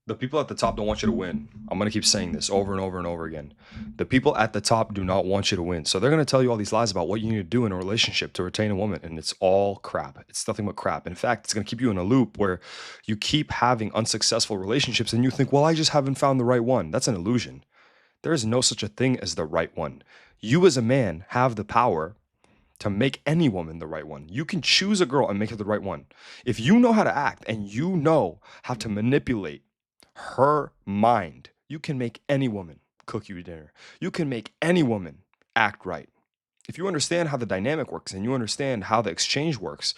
The people at the top don't want you to win. I'm going to keep saying this over and over and over again. The people at the top do not want you to win. So they're going to tell you all these lies about what you need to do in a relationship to retain a woman. And it's all crap. It's nothing but crap. In fact, it's going to keep you in a loop where you keep having unsuccessful relationships and you think, well, I just haven't found the right one. That's an illusion. There is no such a thing as the right one. You as a man have the power to make any woman the right one. You can choose a girl and make her the right one. If you know how to act and you know how to manipulate her mind, you can make any woman cook you dinner. You can make any woman act right. If you understand how the dynamic works and you understand how the exchange works,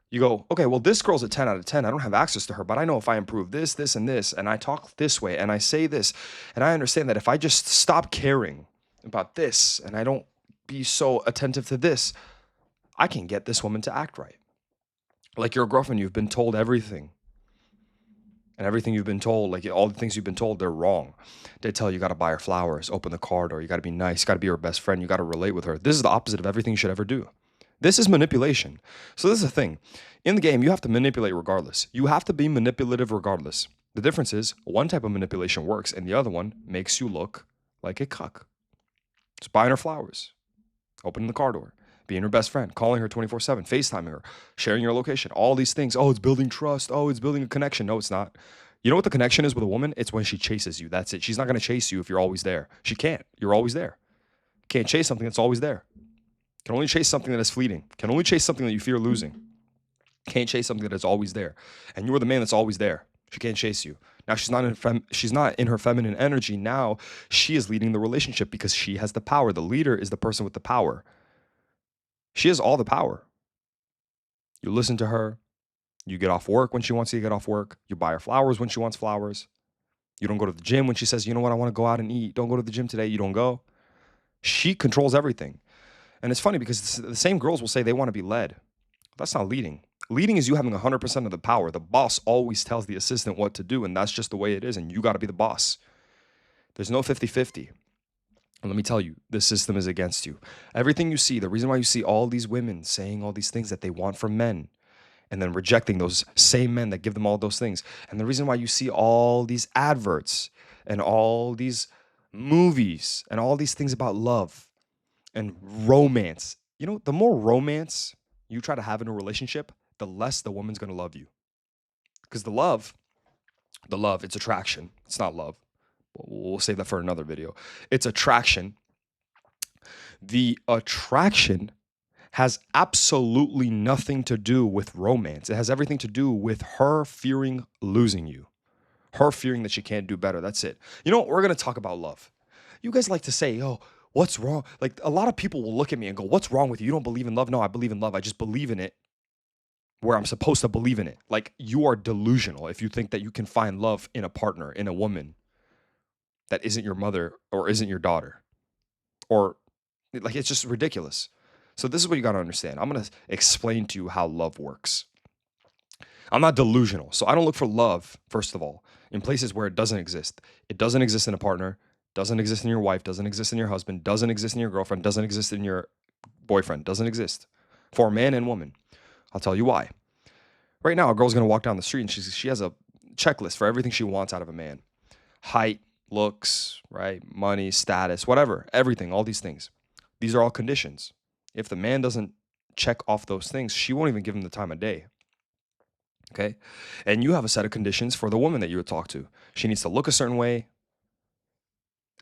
you go, okay, well, this girl's a 10 out of 10. I don't have access to her, but I know if I improve this, this, and this, and I talk this way, and I say this, and I understand that if I just stop caring about this and I don't be so attentive to this, I can get this woman to act right. Like your girlfriend, you've been told everything. And everything you've been told, like all the things you've been told, they're wrong. They tell you got to buy her flowers, open the car door, you got to be nice, you got to be her best friend, you got to relate with her. This is the opposite of everything you should ever do. This is manipulation. So this is the thing. In the game, you have to manipulate regardless. You have to be manipulative regardless. The difference is one type of manipulation works and the other one makes you look like a cuck. Just buying her flowers, opening the car door, being her best friend, calling her 24/7, FaceTiming her, sharing your location, all these things. Oh, it's building trust. Oh, it's building a connection. No, it's not. You know what the connection is with a woman? It's when she chases you. That's it. She's not going to chase you if you're always there. She can't. You're always there. Can't chase something that's always there. Can only chase something that is fleeting. Can only chase something that you fear losing. Can't chase something that is always there. And you are the man that's always there. She can't chase you. Now she's not in her feminine energy. Now she is leading the relationship because she has the power. The leader is the person with the power. She has all the power. You listen to her. You get off work when she wants you to get off work. You buy her flowers when she wants flowers. You don't go to the gym when she says, you know what, I want to go out and eat. Don't go to the gym today. You don't go. She controls everything. And it's funny because the same girls will say they want to be led. That's not leading. Leading is you having 100% of the power. The boss always tells the assistant what to do, and that's just the way it is, and you got to be the boss. There's no 50-50. And let me tell you, this system is against you. Everything you see, the reason why you see all these women saying all these things that they want from men and then rejecting those same men that give them all those things. And the reason why you see all these adverts and all these movies and all these things about love and romance. You know, the more romance you try to have in a relationship, the less the woman's going to love you. Because the love, it's attraction. It's not love. We'll save that for another video. It's attraction. The attraction has absolutely nothing to do with romance. It has everything to do with her fearing losing you, her fearing that she can't do better. That's it. You know what? We're going to talk about love. You guys like to say, oh, what's wrong? Like a lot of people will look at me and go, what's wrong with you? You don't believe in love? No, I believe in love. I just believe in it where I'm supposed to believe in it. Like you are delusional if you think that you can find love in a partner, in a woman that isn't your mother or isn't your daughter, or like it's just ridiculous. So this is what you got to understand. I'm going to explain to you how love works. I'm not delusional. So I don't look for love, first of all, in places where it doesn't exist. It doesn't exist in a partner, doesn't exist in your wife, doesn't exist in your husband, doesn't exist in your girlfriend, doesn't exist in your boyfriend, doesn't exist for man and woman. I'll tell you why. Right now, a girl's going to walk down the street and she has a checklist for everything she wants out of a man. Height, looks, right? Money, status, whatever, everything, all these things. These are all conditions. If the man doesn't check off those things, she won't even give him the time of day. Okay? And you have a set of conditions for the woman that you would talk to. She needs to look a certain way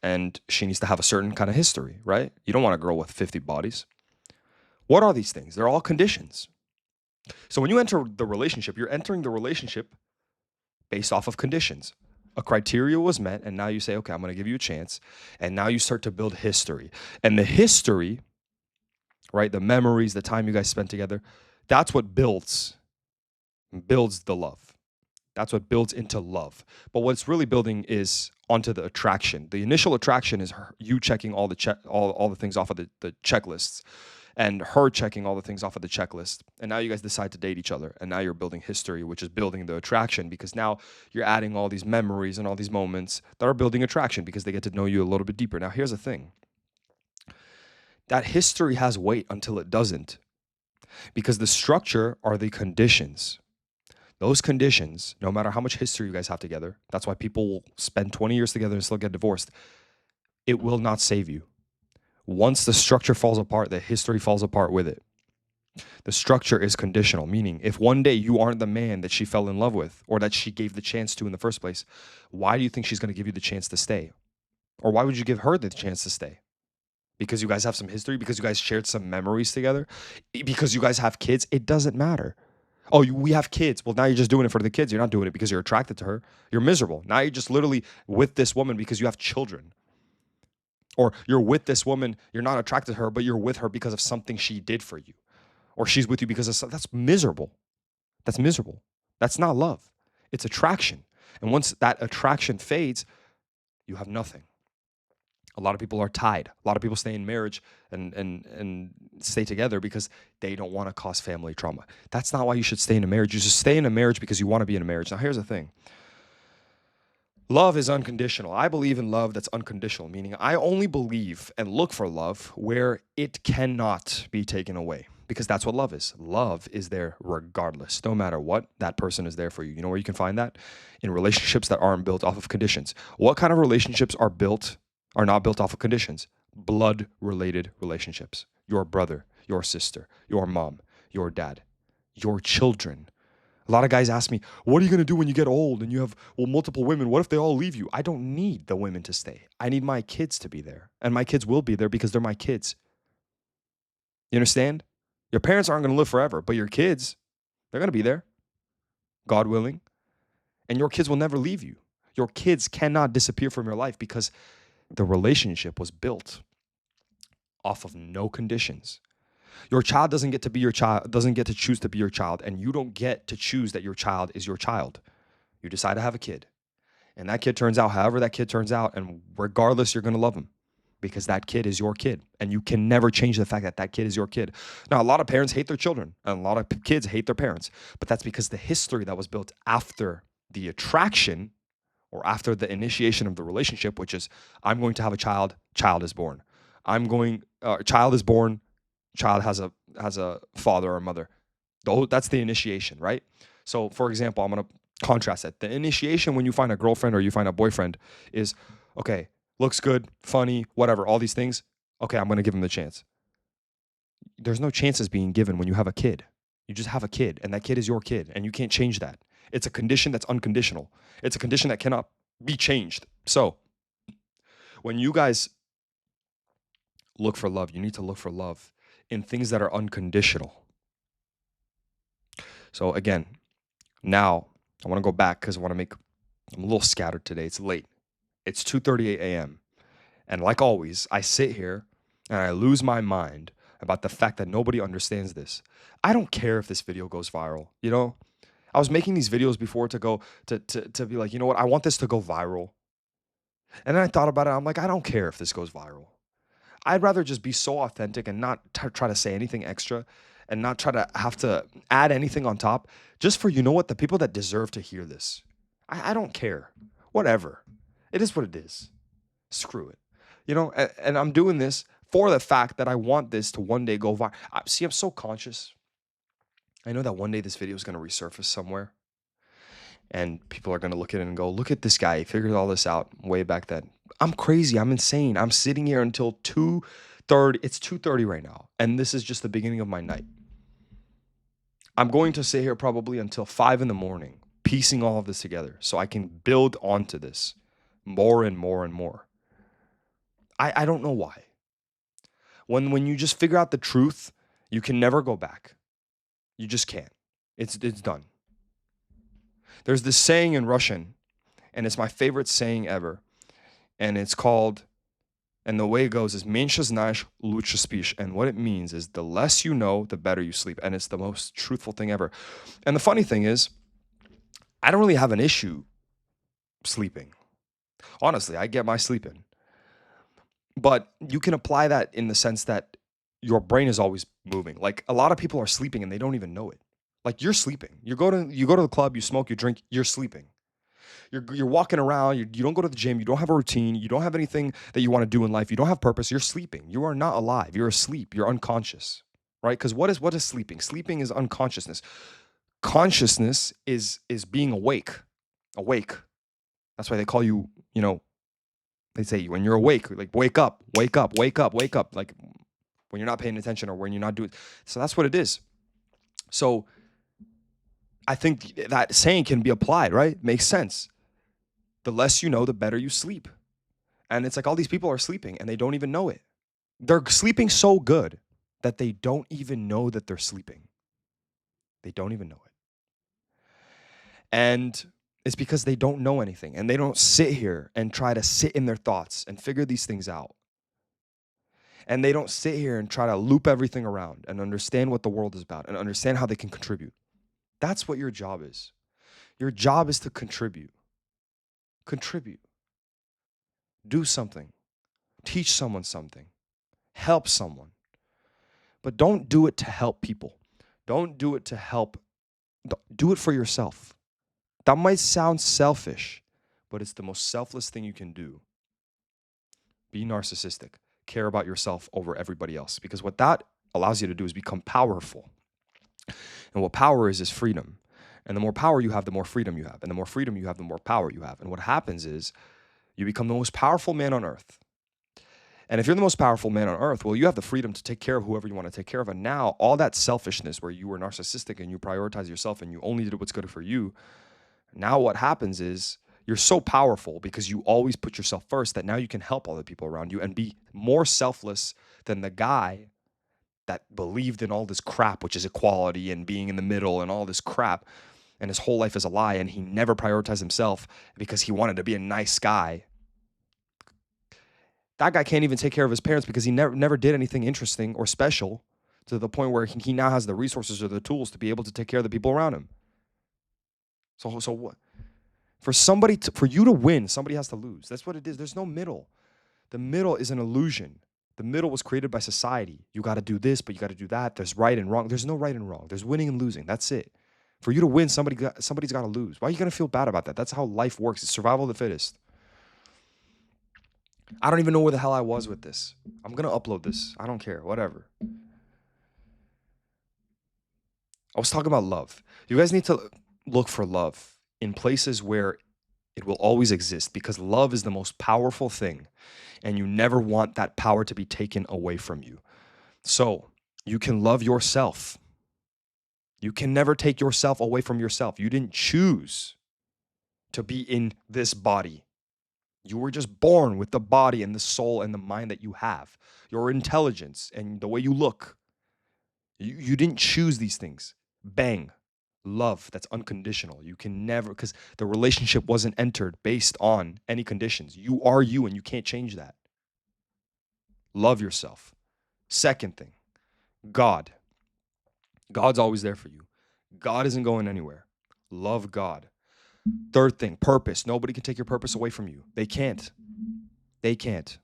and she needs to have a certain kind of history, right? You don't want a girl with 50 bodies. What are these things? They're all conditions. So when you enter the relationship, you're entering the relationship based off of conditions. A criteria was met, and now you say, okay, I'm going to give you a chance. And now you start to build history. And the history, right, the memories, the time you guys spent together, that's what builds the love. That's what builds into love. But what's really building is onto the attraction. The initial attraction is you checking all the things off of the checklists, and her checking all the things off of the checklist. And now you guys decide to date each other. And now you're building history, which is building the attraction, because now you're adding all these memories and all these moments that are building attraction because they get to know you a little bit deeper. Now, here's the thing. That history has weight until it doesn't, because the structure are the conditions. Those conditions, no matter how much history you guys have together, that's why people will spend 20 years together and still get divorced. It will not save you. Once the structure falls apart, the history falls apart with it. The structure is conditional, meaning if one day you aren't the man that she fell in love with or that she gave the chance to in the first place, why do you think she's going to give you the chance to stay? Or why would you give her the chance to stay? Because you guys have some history, because you guys shared some memories together, because you guys have kids. It doesn't matter. Oh, we have kids. Well, now you're just doing it for the kids. You're not doing it because you're attracted to her. You're miserable. Now you're just literally with this woman because you have children. Or you're with this woman, you're not attracted to her, but you're with her because of something she did for you. Or she's with you because of something. That's miserable. That's miserable. That's not love. It's attraction. And once that attraction fades, you have nothing. A lot of people are tied. A lot of people stay in marriage and stay together because they don't want to cause family trauma. That's not why you should stay in a marriage. You should stay in a marriage because you want to be in a marriage. Now, here's the thing. Love is unconditional. I believe in love that's unconditional, meaning I only believe and look for love where it cannot be taken away, because that's what love is. Love is there regardless. No matter what, that person is there for you. You know where you can find that? In relationships that aren't built off of conditions. What kind of relationships are not built off of conditions? Blood-related relationships. Your brother, your sister, your mom, your dad, your children. A lot of guys ask me, what are you going to do when you get old and you have multiple women? What if they all leave you? I don't need the women to stay. I need my kids to be there. And my kids will be there because they're my kids. You understand? Your parents aren't going to live forever, but your kids, they're going to be there, God willing. And your kids will never leave you. Your kids cannot disappear from your life because the relationship was built off of no conditions. Your child doesn't get to be your child, doesn't get to choose to be your child, and you don't get to choose that your child is your child. You decide to have a kid, and that kid turns out however that kid turns out, and regardless, you're going to love him because that kid is your kid, and you can never change the fact that that kid is your kid. Now, a lot of parents hate their children, and a lot of kids hate their parents, but that's because the history that was built after the attraction or after the initiation of the relationship, which is I'm going to have a child, child is born. Child is born, child has a father or mother. That's the initiation, right? So, for example, I'm going to contrast it. The initiation when you find a girlfriend or you find a boyfriend is, okay, looks good, funny, whatever, all these things. Okay, I'm going to give him the chance. There's no chances being given when you have a kid. You just have a kid, and that kid is your kid, and you can't change that. It's a condition that's unconditional. It's a condition that cannot be changed. So, when you guys look for love, you need to look for love in things that are unconditional. So again, now I want to go back because I'm a little scattered today. It's late. It's 2:38 a.m. And like always, I sit here and I lose my mind about the fact that nobody understands this. I don't care if this video goes viral. You know, I was making these videos before to go to be like, you know what? I want this to go viral. And then I thought about it. I'm like, I don't care if this goes viral. I'd rather just be so authentic and not try to say anything extra and not try to have to add anything on top just for, you know what, the people that deserve to hear this. I don't care. Whatever. It is what it is. Screw it. You know, and I'm doing this for the fact that I want this to one day go viral. See, I'm so conscious. I know that one day this video is going to resurface somewhere. And people are going to look at it and go, look at this guy. He figured all this out way back then. I'm crazy. I'm insane. I'm sitting here until 2:30. It's 2:30 right now. And this is just the beginning of my night. I'm going to sit here probably until 5 in the morning, piecing all of this together so I can build onto this more and more and more. I don't know why. When you just figure out the truth, you can never go back. You just can't. It's done. There's this saying in Russian, and it's my favorite saying ever. And it's called, and the way it goes is меньше знаешь, лучше спишь. And what it means is the less you know, the better you sleep. And it's the most truthful thing ever. And the funny thing is, I don't really have an issue sleeping. Honestly, I get my sleep in. But you can apply that in the sense that your brain is always moving. Like a lot of people are sleeping and they don't even know it. Like you're sleeping. You go to the club, you smoke, you drink, you're sleeping. You're walking around, you don't go to the gym, you don't have a routine, you don't have anything that you want to do in life, you don't have purpose, you're sleeping. You are not alive. You're asleep. You're unconscious. Right? Because what is sleeping? Sleeping is unconsciousness. Consciousness is being awake. Awake. That's why they call you, they say when you're awake, like wake up, wake up, wake up, wake up. Like when you're not paying attention or when you're not doing. So that's what it is. So I think that saying can be applied, right? Makes sense. The less you know, the better you sleep. And it's like all these people are sleeping and they don't even know it. They're sleeping so good that they don't even know that they're sleeping. They don't even know it. And it's because they don't know anything and they don't sit here and try to sit in their thoughts and figure these things out. And they don't sit here and try to loop everything around and understand what the world is about and understand how they can contribute. That's what your job is. Your job is to contribute. Contribute. Do something. Teach someone something. Help someone. But don't do it to help people. Don't do it to help. Do it for yourself. That might sound selfish, but it's the most selfless thing you can do. Be narcissistic. Care about yourself over everybody else. Because what that allows you to do is become powerful. And what power is freedom. And the more power you have, the more freedom you have. And the more freedom you have, the more power you have. And what happens is you become the most powerful man on earth. And if you're the most powerful man on earth, well, you have the freedom to take care of whoever you want to take care of. And now all that selfishness where you were narcissistic and you prioritize yourself and you only did what's good for you, now what happens is you're so powerful because you always put yourself first that now you can help other people around you and be more selfless than the guy that believed in all this crap, which is equality and being in the middle and all this crap. And his whole life is a lie. And he never prioritized himself because he wanted to be a nice guy. That guy can't even take care of his parents because he never did anything interesting or special to the point where he now has the resources or the tools to be able to take care of the people around him. So what? For you to win, somebody has to lose. That's what it is. There's no middle. The middle is an illusion. The middle was created by society. You got to do this, but you got to do that. There's right and wrong. There's no right and wrong. There's winning and losing. That's it. For you to win, somebody's got to lose. Why are you going to feel bad about that? That's how life works. It's survival of the fittest. I don't even know where the hell I was with this. I'm going to upload this. I don't care. Whatever. I was talking about love. You guys need to look for love in places where it will always exist because love is the most powerful thing and you never want that power to be taken away from you. So you can love yourself. You can never take yourself away from yourself. You didn't choose to be in this body. You were just born with the body and the soul and the mind that you have, your intelligence and the way you look. You didn't choose these things. Bang. Love that's unconditional. You can never, because the relationship wasn't entered based on any conditions. You are you and you can't change that. Love yourself. Second thing, God. God's always there for you. God isn't going anywhere. Love God. Third thing, purpose. Nobody can take your purpose away from you. They can't. They can't.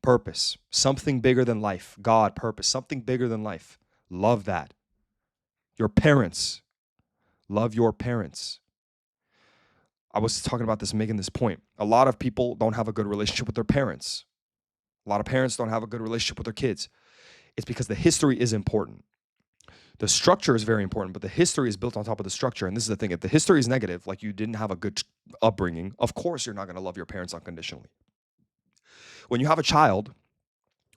Purpose. Something bigger than life. God, purpose. Something bigger than life. Love that. Your parents. Love your parents. I was talking about this, making this point. A lot of people don't have a good relationship with their parents. A lot of parents don't have a good relationship with their kids. It's because the history is important. The structure is very important, but the history is built on top of the structure. And this is the thing. If the history is negative, like you didn't have a good upbringing, of course you're not going to love your parents unconditionally. When you have a child,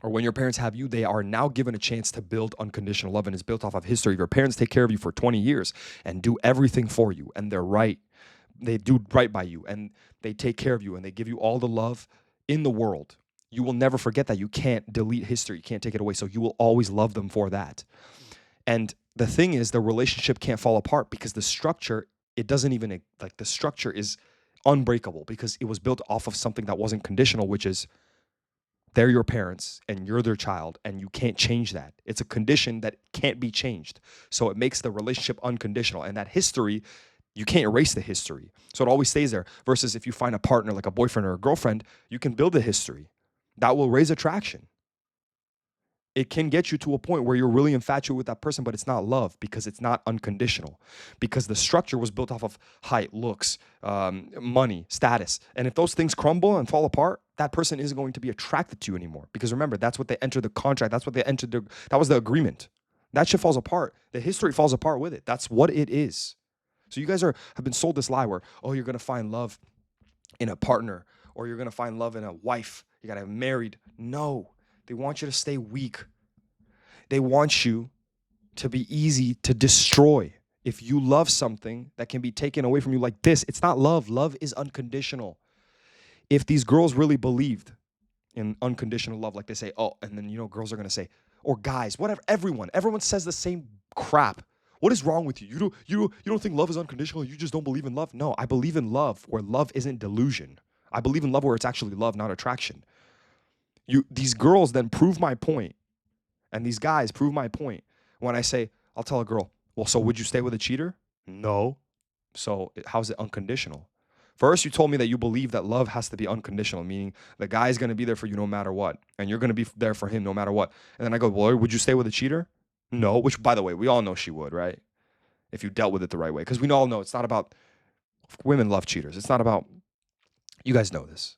or when your parents have you, they are now given a chance to build unconditional love, and it's built off of history. If your parents take care of you for 20 years and do everything for you, and they're right, they do right by you, and they take care of you, and they give you all the love in the world, you will never forget that. You can't delete history. You can't take it away. So you will always love them for that. And the thing is, the relationship can't fall apart because the structure, it doesn't even, like the structure is unbreakable because it was built off of something that wasn't conditional, which is they're your parents and you're their child and you can't change that. It's a condition that can't be changed. So it makes the relationship unconditional. And that history, you can't erase the history. So it always stays there. Versus if you find a partner like a boyfriend or a girlfriend, you can build a history. That will raise attraction. It can get you to a point where you're really infatuated with that person, but it's not love because it's not unconditional. Because the structure was built off of height, looks, money, status. And if those things crumble and fall apart, that person isn't going to be attracted to you anymore. Because remember, that's what they entered the contract. That's what they entered. That was the agreement. That shit falls apart. The history falls apart with it. That's what it is. So you guys have been sold this lie where, oh, you're gonna find love in a partner, or you're gonna find love in a wife. You gotta have married. No, they want you to stay weak. They want you to be easy to destroy. If you love something that can be taken away from you like this, it's not love. Love is unconditional. If these girls really believed in unconditional love, like they say, oh, and then girls are gonna say, or guys, whatever, everyone says the same crap. What is wrong with you? You don't think love is unconditional? You just don't believe in love? No, I believe in love where love isn't delusion. I believe in love where it's actually love, not attraction. These girls then prove my point, and these guys prove my point when I say, I'll tell a girl, well, so would you stay with a cheater? No. So how's it unconditional? First, you told me that you believe that love has to be unconditional, meaning the guy's going to be there for you no matter what, and you're going to be there for him no matter what. And then I go, well, would you stay with a cheater? No, which, by the way, we all know she would, right? If you dealt with it the right way. Because we all know it's not about, women love cheaters. It's not about, you guys know this.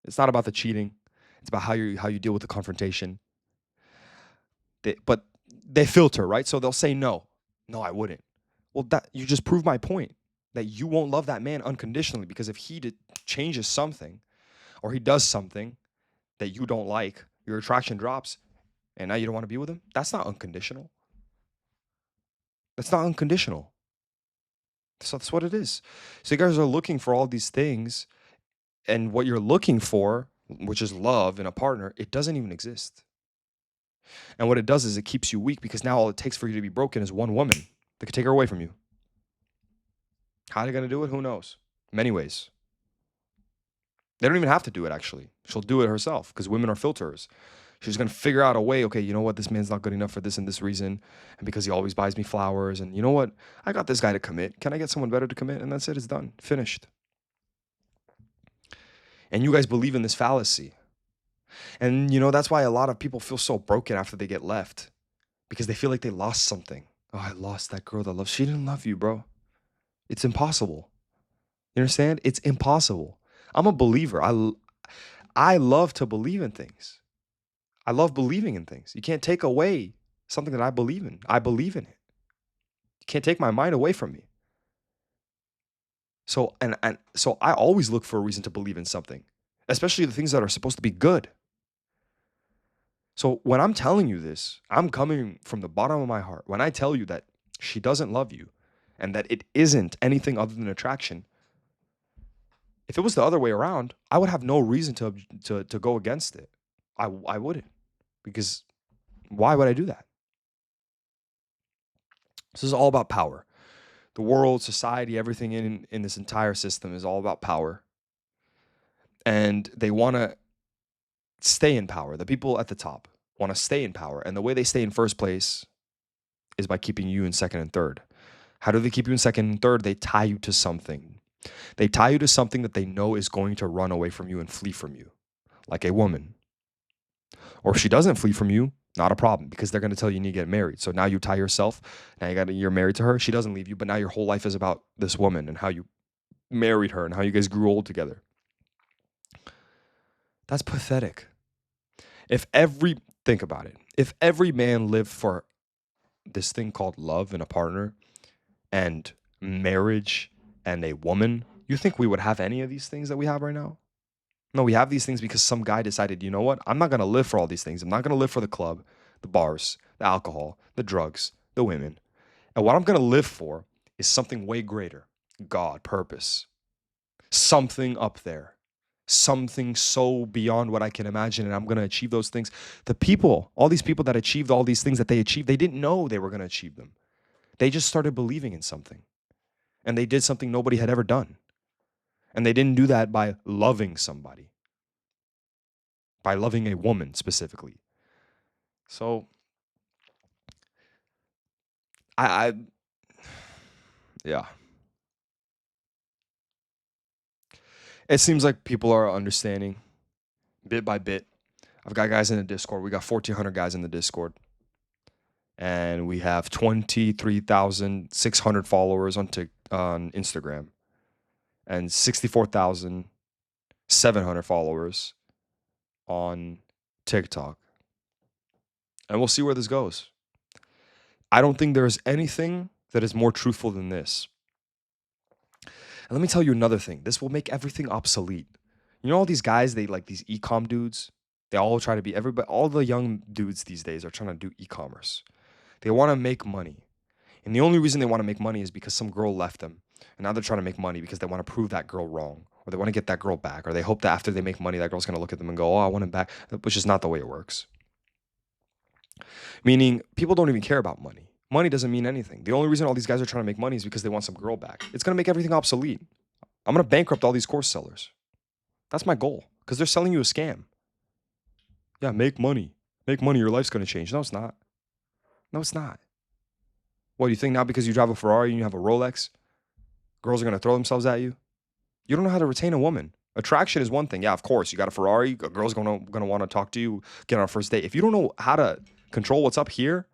It's not about the cheating. It's about how you deal with the confrontation. But they filter, right? So they'll say no. No, I wouldn't. Well, that you just proved my point that you won't love that man unconditionally, because if he changes something or he does something that you don't like, your attraction drops, and now you don't want to be with him. That's not unconditional. That's not unconditional. So that's what it is. So you guys are looking for all these things, and what you're looking for, which is love in a partner, it doesn't even exist. And what it does is it keeps you weak, because now all it takes for you to be broken is one woman that could take her away from you. How they're going to do it, who knows? Many ways. They don't even have to do it, actually. She'll do it herself, because women are filters. She's going to figure out a way, okay, you know what? This man's not good enough for this and this reason, and because he always buys me flowers, and you know what? I got this guy to commit. Can I get someone better to commit? And that's it. It's done. Finished. And you guys believe in this fallacy. And, that's why a lot of people feel so broken after they get left, because they feel like they lost something. Oh, I lost that girl that loves. She didn't love you, bro. It's impossible. You understand? It's impossible. I'm a believer. I love to believe in things. I love believing in things. You can't take away something that I believe in. I believe in it. You can't take my mind away from me. So so I always look for a reason to believe in something, especially the things that are supposed to be good. So when I'm telling you this, I'm coming from the bottom of my heart. When I tell you that she doesn't love you and that it isn't anything other than attraction, if it was the other way around, I would have no reason to go against it. I wouldn't, because why would I do that? This is all about power. The world, society, everything in this entire system is all about power. And they want to stay in power. The people at the top want to stay in power. And the way they stay in first place is by keeping you in second and third. How do they keep you in second and third? They tie you to something. They tie you to something that they know is going to run away from you and flee from you, like a woman. Or if she doesn't flee from you, not a problem, because they're going to tell you you need to get married. So now you tie yourself. Now you're married to her. She doesn't leave you, but now your whole life is about this woman and how you married her and how you guys grew old together. That's pathetic. Think about it. If every man lived for this thing called love and a partner and marriage and a woman, you think we would have any of these things that we have right now? No, we have these things because some guy decided, you know what? I'm not going to live for all these things. I'm not going to live for the club, the bars, the alcohol, the drugs, the women. And what I'm going to live for is something way greater. God, purpose. Something up there. Something so beyond what I can imagine, and I'm going to achieve those things. The people, all these people that achieved all these things that they achieved, they didn't know they were going to achieve them. They just started believing in something. And they did something nobody had ever done. And they didn't do that by loving somebody, by loving a woman specifically. So I yeah. It seems like people are understanding bit by bit. I've got guys in the Discord. We got 1,400 guys in the Discord. And we have 23,600 followers on Instagram. And 64,700 followers on TikTok. And we'll see where this goes. I don't think there is anything that is more truthful than this. And let me tell you another thing. This will make everything obsolete. You know all these guys, they like these e-com dudes. They all try to be everybody. All the young dudes these days are trying to do e-commerce. They want to make money. And the only reason they want to make money is because some girl left them. And now they're trying to make money because they want to prove that girl wrong. Or they want to get that girl back. Or they hope that after they make money, that girl's going to look at them and go, oh, I want him back. Which is not the way it works. Meaning, people don't even care about money. Money doesn't mean anything. The only reason all these guys are trying to make money is because they want some girl back. It's going to make everything obsolete. I'm going to bankrupt all these course sellers. That's my goal. Because they're selling you a scam. Yeah, make money. Make money, your life's going to change. No, it's not. No, it's not. What, do you think now because you drive a Ferrari and you have a Rolex, girls are going to throw themselves at you? You don't know how to retain a woman. Attraction is one thing. Yeah, of course. You got a Ferrari, a girl's going to want to talk to you, get on a first date. If you don't know how to control what's up here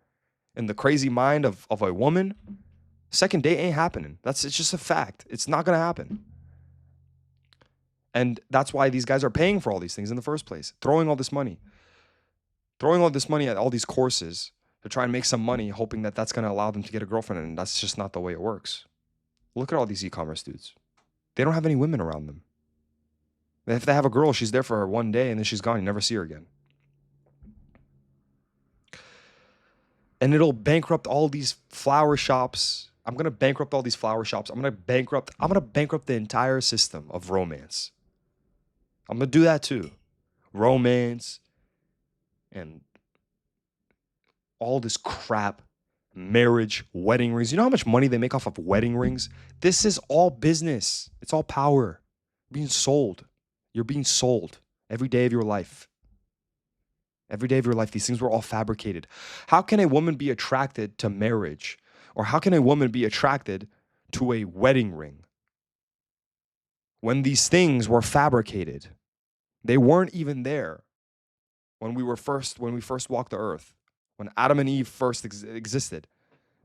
in the crazy mind of a woman, second date ain't happening. It's just a fact. It's not going to happen. And that's why these guys are paying for all these things in the first place. Throwing all this money at all these courses to try and make some money, hoping that that's going to allow them to get a girlfriend. And that's just not the way it works. Look at all these e-commerce dudes. They don't have any women around them. If they have a girl, she's there for one day and then she's gone. You never see her again. And it'll bankrupt all these flower shops. I'm going to bankrupt all these flower shops. I'm going to bankrupt the entire system of romance. I'm going to do that too. Romance and all this crap, marriage, wedding rings. You know how much money they make off of wedding rings? This is all business. It's all power. Being sold. You're being sold every day of your life. Every day of your life, these things were all fabricated. How can a woman be attracted to marriage? Or how can a woman be attracted to a wedding ring when these things were fabricated? They weren't even there when we first walked the earth, when Adam and Eve first existed.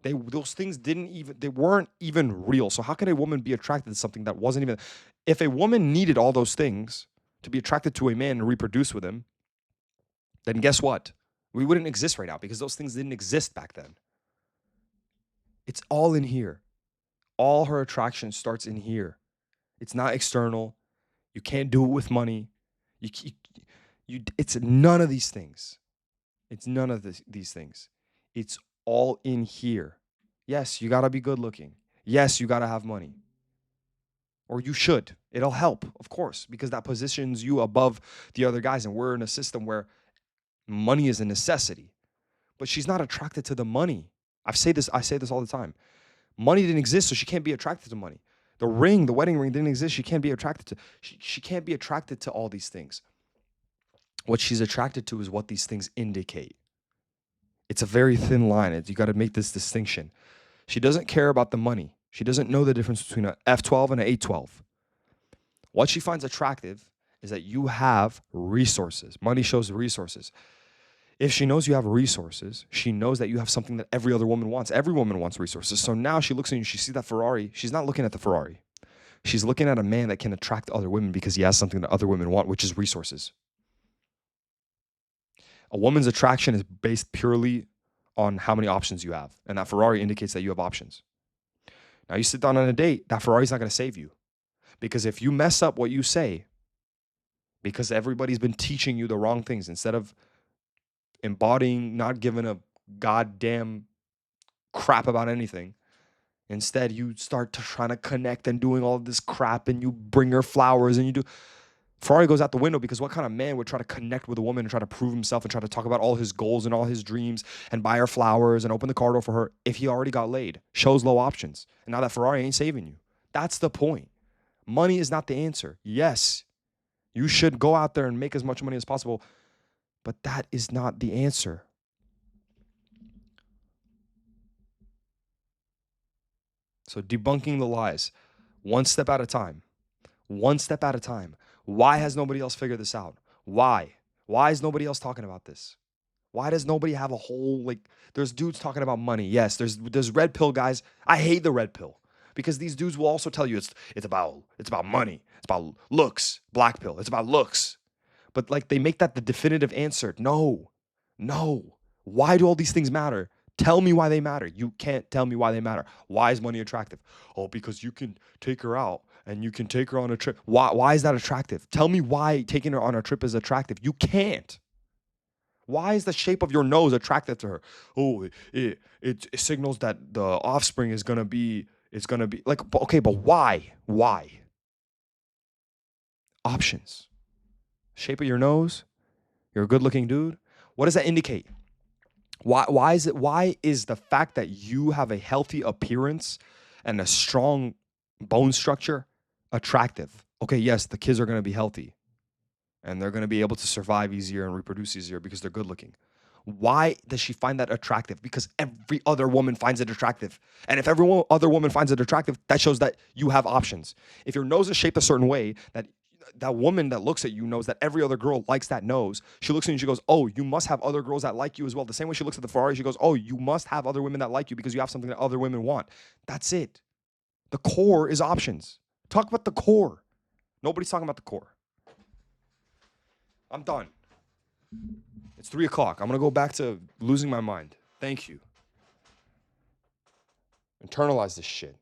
Those things they weren't even real. So how can a woman be attracted to something that wasn't even? If a woman needed all those things to be attracted to a man and reproduce with him, then guess what? We wouldn't exist right now because those things didn't exist back then. It's all in here. All her attraction starts in here. It's not external. You can't do it with money. It's none of these things. It's none of these things. It's all in here. Yes, you got to be good looking. Yes, you got to have money. Or you should. It'll help, of course, because that positions you above the other guys. And we're in a system where money is a necessity. But she's not attracted to the money. I say this all the time. Money didn't exist, so she can't be attracted to money. The wedding ring didn't exist. She can't be attracted to. She can't be attracted to all these things. What she's attracted to is what these things indicate. It's a very thin line. You got to make this distinction. She doesn't care about the money. She doesn't know the difference between an F12 and an A12. What she finds attractive is that you have resources. Money shows resources. If she knows you have resources, she knows that you have something that every other woman wants. Every woman wants resources. So now she looks at you, she sees that Ferrari. She's not looking at the Ferrari. She's looking at a man that can attract other women because he has something that other women want, which is resources. A woman's attraction is based purely on how many options you have. And that Ferrari indicates that you have options. Now you sit down on a date, that Ferrari's not going to save you. Because if you mess up what you say, because everybody's been teaching you the wrong things, instead of embodying, not giving a goddamn crap about anything, instead you start trying to connect and doing all this crap, and you bring her flowers and you do. Ferrari goes out the window, because what kind of man would try to connect with a woman and try to prove himself and try to talk about all his goals and all his dreams and buy her flowers and open the car door for her if he already got laid? Shows low options. And now that Ferrari ain't saving you. That's the point. Money is not the answer. Yes, you should go out there and make as much money as possible, but that is not the answer. So debunking the lies, one step at a time. One step at a time. Why has nobody else figured this out? Why? Why is nobody else talking about this? Why does nobody have a whole, there's dudes talking about money. Yes, there's red pill guys. I hate the red pill, because these dudes will also tell you it's about money. It's about looks. Black pill. It's about looks. But they make that the definitive answer. No. Why do all these things matter? Tell me why they matter. You can't tell me why they matter. Why is money attractive? Oh, because you can take her out and you can take her on a trip. Why is that attractive? Tell me why taking her on a trip is attractive. You can't. Why is the shape of your nose attractive to her? Oh, it signals that the offspring is gonna be like, okay, but why? Why? Options. Shape of your nose. You're a good-looking dude. What does that indicate? Why is the fact that you have a healthy appearance and a strong bone structure attractive? Okay, yes, the kids are going to be healthy and they're going to be able to survive easier and reproduce easier because they're good looking. Why does she find that attractive? Because every other woman finds it attractive. And if every other woman finds it attractive, that shows that you have options. If your nose is shaped a certain way, that woman that looks at you knows that every other girl likes that nose. She looks at you and she goes, oh, you must have other girls that like you as well. The same way she looks at the Ferrari, she goes, oh, you must have other women that like you because you have something that other women want. That's it. The core is options. Talk about the core. Nobody's talking about the core. I'm done. It's 3 o'clock. I'm going to go back to losing my mind. Thank you. Internalize this shit.